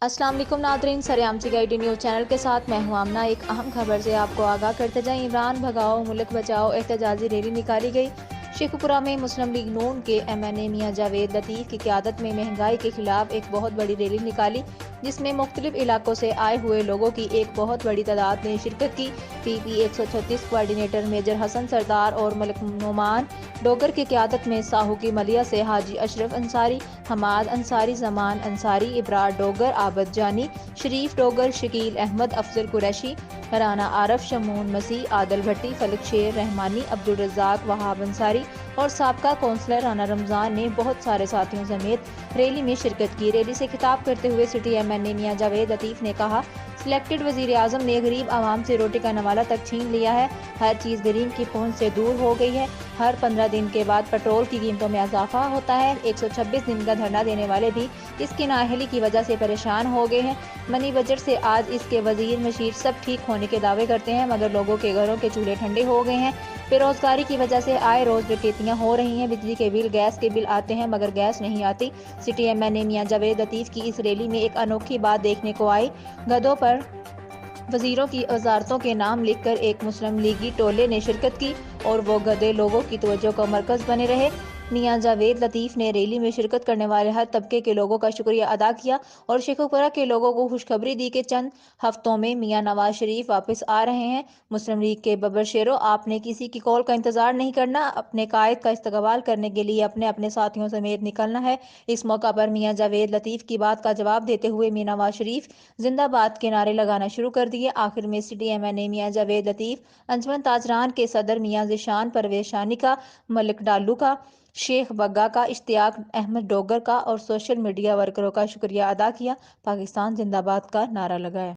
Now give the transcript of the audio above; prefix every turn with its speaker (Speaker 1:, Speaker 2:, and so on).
Speaker 1: अस्सलाम वालेकुम नादरीन, सरेआम CID न्यूज़ चैनल के साथ मैं हूं आमना। एक अहम खबर से आपको आगाह करते जाएं। इमरान भगाओ मुल्क बचाओ एहतजाजी रैली निकाली गई। शेखुपुरा में मुस्लिम लीग नून के MNA मियां जावेद लतीफ़ की क़यादत में महंगाई के खिलाफ एक बहुत बड़ी रैली निकाली, जिसमें मुख्तलिफ इलाकों से आए हुए लोगों की एक बहुत बड़ी तादाद ने शिरकत की। PP 136 कोऑर्डिनेटर मेजर हसन सरदार और मलिक नुमान डोगर की क़यादत में साहू की मलिया से हाजी अशरफ अंसारी, हमाद अंसारी, जमान अंसारी, इब्रार डोगर, आबद जानी, शरीफ डोगर, शकील अहमद, अफजल कुरैशी, राना आरफ, शमून मसीह, आदल भट्टी, फलक शेर रहमानी, अब्दुल रज़ाक, वहाब अंसारी और साबका कौंसलर राना रमजान ने बहुत सारे साथियों समेत रैली में शिरकत की। रैली से खिताब करते हुए सिटी MNA मियां जावेद लतीफ़ ने कहा, सिलेक्टेड वज़ीर आज़म ने गरीब आवाम से रोटी का नवाला तक छीन लिया है। हर चीज़ गरीब की पहुंच से दूर हो गई है। हर 15 दिन के बाद पेट्रोल की कीमतों में इजाफा होता है। 126 दिन का धरना देने वाले भी इसकी नाअहली की वजह से परेशान हो गए हैं। मनी बजट से आज इसके वजीर मशीर सब ठीक होने के दावे करते हैं, मगर लोगों के घरों के चूल्हे ठंडे हो गए हैं। बेरोजगारी की वजह से आए रोज डकैतियां हो रही हैं। बिजली के बिल, गैस के बिल आते हैं मगर गैस नहीं आती। सिटी MNA मियां जावेद लतीफ़ की इस रैली में एक अनोखी बात देखने को आई। गधों पर वजीरों की वजारतों के नाम लिखकर एक मुस्लिम लीगी टोले ने शिरकत की और वो गधे लोगों की तवज्जो का मरकज बने रहे। मियां जावेद लतीफ़ ने रैली में शिरकत करने वाले हर तबके के लोगों का शुक्रिया अदा किया और शेखुपुरा के लोगों को खुशखबरी दी कि चंद हफ्तों में मियां नवाज शरीफ वापस आ रहे हैं। मुस्लिम लीग के बब्बर शेरो, आपने किसी की कॉल का इंतजार नहीं करना, अपने कायद का इस्तकबाल करने के लिए अपने अपने साथियों समेत निकलना है। इस मौका पर मियां जावेद लतीफ़ की बात का जवाब देते हुए मियां नवाज शरीफ जिंदाबाद के नारे लगाना शुरू कर दिए। आखिर में सिटी MNA मियां जावेद लतीफ़, अंजुमन ताजरान के सदर मियां ज़िशान, परवेज शानी का, मलिक डालू का, शेख बग्गा का, इश्तियाक अहमद डोगर का और सोशल मीडिया वर्करों का शुक्रिया अदा किया। पाकिस्तान जिंदाबाद का नारा लगाया।